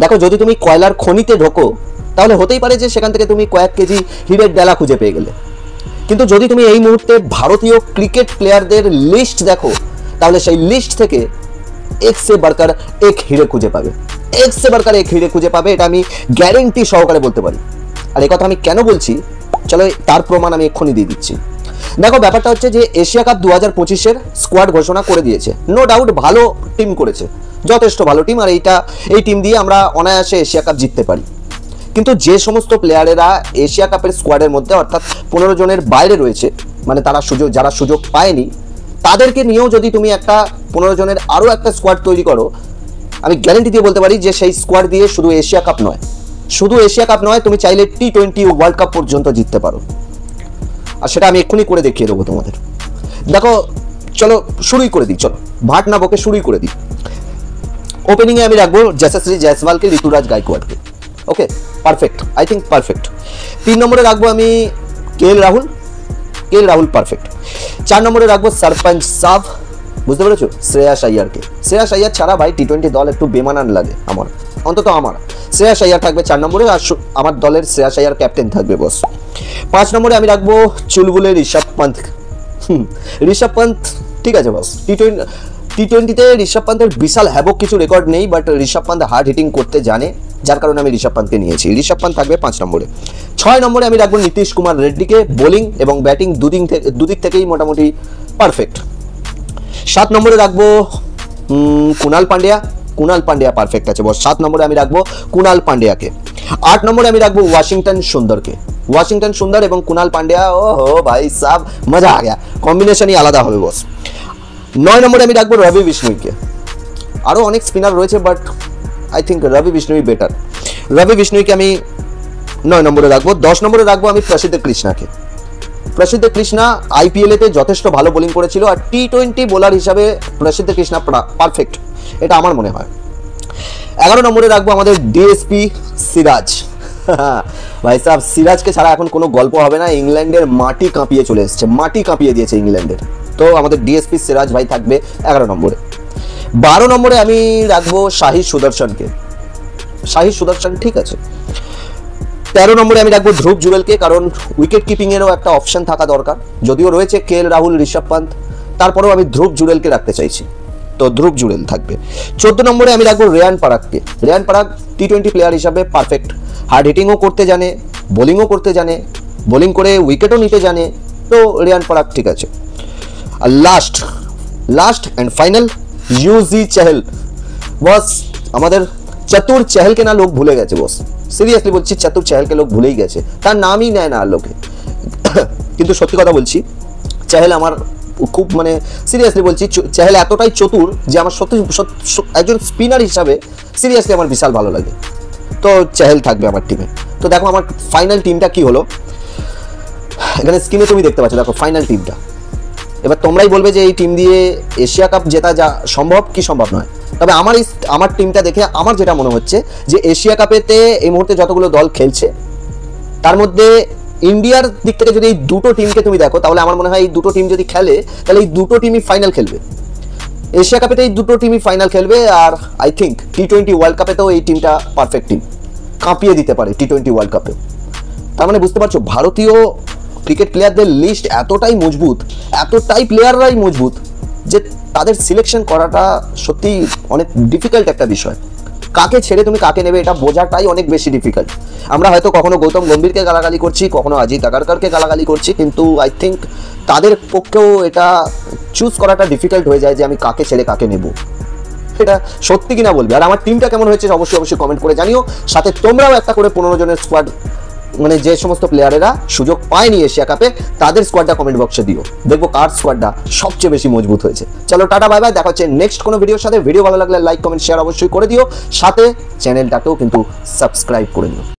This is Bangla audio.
দেখো যদি তুমি কয়লার খনিতে ঢোকো তাহলে হতেই পারে যে সেখান থেকে তুমি কয়েক কেজি হীরের ডেলা খুঁজে পেয়ে গেলে, কিন্তু যদি তুমি এই মুহূর্তে ভারতীয় ক্রিকেট প্লেয়ারদের লিস্ট দেখো তাহলে সেই লিস্ট থেকে এক সে বাড়কার এক হিরে খুঁজে পাবে, এক সে বাড়কার এক হিরে খুঁজে পাবে, এটা আমি গ্যারেন্টি সহকারে বলতে পারি। আর এই কথা আমি কেন বলছি চলো তার প্রমাণ আমি এক্ষুনি দিয়ে দিচ্ছি। দেখো ব্যাপারটা হচ্ছে যে এশিয়া কাপ 2025-এর স্কোয়াড ঘোষণা করে দিয়েছে, নো ডাউট ভালো টিম করেছে, যথেষ্ট ভালো টিম, আর এই টিম দিয়ে আমরা অনায়াসে এশিয়া কাপ জিততে পারি। কিন্তু যে সমস্ত প্লেয়ারেরা এশিয়া কাপের স্কোয়াডের মধ্যে অর্থাৎ 15 জনের বাইরে রয়েছে, মানে যারা সুযোগ পায়নি, তাদেরকে নিয়েও যদি তুমি একটা 15 জনের আরও একটা স্কোয়াড তৈরি করো, আমি গ্যারেন্টি দিয়ে বলতে পারি যে সেই স্কোয়াড দিয়ে শুধু এশিয়া কাপ নয়, তুমি চাইলে T20 ওয়ার্ল্ড কাপ পর্যন্ত জিততে পারো। আর সেটা আমি এক্ষুনি করে দেখিয়ে দেবো তোমাদের। দেখো চলো শুরুই করে দিই, চলো ভাট না বকে শুরুই করে দিই। ওপেনিংয়ে আমি রাখবো যশস্বী জয়সওয়ালকে, ঋতুরাজ গায়কোয়াড়কে। ওকে, পারফেক্ট, আই থিঙ্ক পারফেক্ট। 3 নম্বরে রাখবো আমি কেএল রাহুল, পারফেক্ট। 4 নম্বরে রাখবো সরপঞ্চ সাব, বুঝতে পেরেছো, শ্রেয়াস আইয়ারকে। শ্রেয়াস আইয়ার ছাড়া ভাই T20 দল একটু বেমানান লাগে আমার, অন্তত আমার। শ্রেয়াস আইয়ার থাকবে 4 নম্বরে, আর আমার দলের শ্রেয়াস আইয়ার ক্যাপ্টেন থাকবে বস। 5 নম্বরে আমি রাখবো চুলবুলে ঋষভ পান্ত। ঠিক আছে বস, টি20তে ঋষভ পান্তের বিশাল হ্যাবক কিছু রেকর্ড নেই, but Rishabh Pant hard hitting করতে জানে, যার কারণে আমি ঋষভ পান্তকে নিয়েছি। ঋষভ পান্ত থাকবে 5 নম্বরে। 6 নম্বরে আমি রাখবো নীতিশ কুমার রেড্ডিকে, বোলিং এবং ব্যাটিং দুদিক থেকেই মোটামুটি পারফেক্ট। 7 নম্বরে রাখবো কুনাল পান্ডিয়া, পারফেক্ট আছে বস। 7 নম্বরে আমি রাখবো কুনাল পান্ডিয়াকে। 8 নম্বরে আমি রাখবো ওয়াশিংটন সুন্দর এবং কুনাল পান্ডিয়া, ওহো ভাই সাব মজা আ গয়া, কম্বিনেশনই আলাদা হবে বস। 9 নম্বরে আমি রাখবো রবি বিষ্ণুইকে। আরও অনেক স্পিনার রয়েছে, বাট আই থিঙ্ক রবি বিষ্ণুই বেটার। রবি বিষ্ণুইকে আমি 9 নম্বরে রাখবো। 10 নম্বরে রাখবো আমি প্রসিদ্ধ কৃষ্ণা IPL-এতে যথেষ্ট ভালো বোলিং করেছিল, আর T20 বোলার হিসাবে প্রসিদ্ধ কৃষ্ণা পারফেক্ট, এটা আমার মনে হয়। 11 নম্বরে রাখবো আমাদের DSP সিরাজ। ভাই সাহেব, সিরাজকে ছাড়া এখন কোনো গল্প হবে না, ইংল্যান্ডের মাটি কাঁপিয়ে চলে এসছে, মাটি কাঁপিয়ে দিয়েছে ইংল্যান্ডের। তো আমাদের DSP সিরাজ ভাই থাকবে 11 নম্বরে। 12 নম্বরে আমি রাখবো শাহিদ সুদর্শন, ঠিক আছে। 13 নম্বরে আমি রাখবো ধ্রুব জুরেলকে, কারণ উইকেট কিপিংয়েরও একটা অপশন থাকা দরকার, যদিও রয়েছে কেএল রাহুল, ঋষভ পান্ত, তারপরেও আমি ধ্রুব জুরেলকে রাখতে চাইছি, তো ধ্রুব জুরেল থাকবে। 14 নম্বরে আমি রাখবো রেয়ান পরাগকে। রেয়ান পরাগ T20 প্লেয়ার হিসাবে পারফেক্ট, হার্ড হিটিংও করতে জানে, বোলিংও করতে জানে, বোলিং করে উইকেটও নিতে জানে, তো রেয়ান পরাগ ঠিক আছে। আর লাস্ট অ্যান্ড ফাইনাল ইউজি চেহল। বস আমাদের চতুর চেহলকে না লোক ভুলে গেছে বস, সিরিয়াসলি বলছি, চতুর চেহলকে লোক ভুলেই গেছে, তার নামই নেয় না আর লোকে। কিন্তু সত্যি কথা বলছি, চেহল আমার খুব, মানে সিরিয়াসলি বলছি, চেহল এতটাই চতুর যে আমার সত্যি একজন স্পিনার হিসাবে সিরিয়াসলি আমার বিশাল ভালো লাগে, তো চেহল থাকবে আমার টিমে। তো দেখো আমার ফাইনাল টিমটা কি হলো, এখানে স্ক্রিনে তুমি দেখতে পাচ্ছ, দেখো ফাইনাল টিমটা। এবার তোমরাই বলবে যে এই টিম দিয়ে এশিয়া কাপ জেতা যা সম্ভব কি সম্ভব নয়। তবে আমার টিমটা দেখে আমার যেটা মনে হচ্ছে যে এশিয়া কাপেতে এই মুহূর্তে যতগুলো দল খেলছে তার মধ্যে ইন্ডিয়ার দিক থেকে যদি এই দুটো টিমকে তুমি দেখো, তাহলে আমার মনে হয় এই দুটো টিম যদি খেলে তাহলে এই দুটো টিমই ফাইনাল খেলবে। এশিয়া কাপেতে এই দুটো টিমই ফাইনাল খেলবে, আর আই থিঙ্ক T20 ওয়ার্ল্ড কাপেতেও এই টিমটা পারফেক্ট টিম, কাঁপিয়ে দিতে পারে T20 ওয়ার্ল্ড কাপে। তার মানে বুঝতে পারছো ভারতীয় ক্রিকেট প্লেয়ারদের লিস্ট এতটাই মজবুত, এতটাই প্লেয়াররাই মজবুত যে তাদের সিলেকশন করাটা সত্যি অনেক ডিফিকাল্ট একটা বিষয়। কাকে ছেড়ে তুমি কাকে নেবে এটা বোঝাটাই অনেক বেশি ডিফিকাল্ট। আমরা হয়তো কখনো গৌতম গম্ভীরকে গালাগালি করছি, কখনো অজিত আগারকরকে গালাগালি করছি, কিন্তু আই থিঙ্ক তাদের পক্ষেও এটা চুজ করাটা ডিফিকাল্ট হয়ে যায় যে আমি কাকে ছেড়ে কাকে নেব। এটা সত্যি কিনা বলবে। আর আমার টিমটা কেমন হয়েছে অবশ্যই কমেন্ট করে জানিও। সাথে তোমরাও একটা করে 15 জনের স্কোয়াড, মানে যে সমস্ত প্লেয়ারেরা সুযোগ পায়নি এশিয়া কাপে, তাদের স্কোয়াডটা কমেন্ট বক্সে দিও, দেখবো কার স্কোয়াডটা সবচেয়ে বেশি মজবুত হয়েছে। চলো টাটা বাই বাই, দেখা হচ্ছে নেক্সট কোনো ভিডিওর সাথে। ভিডিও ভালো লাগলে লাইক কমেন্ট শেয়ার অবশ্যই করে দিও, সাথে চ্যানেলটাকেও কিন্তু সাবস্ক্রাইব করে নিও।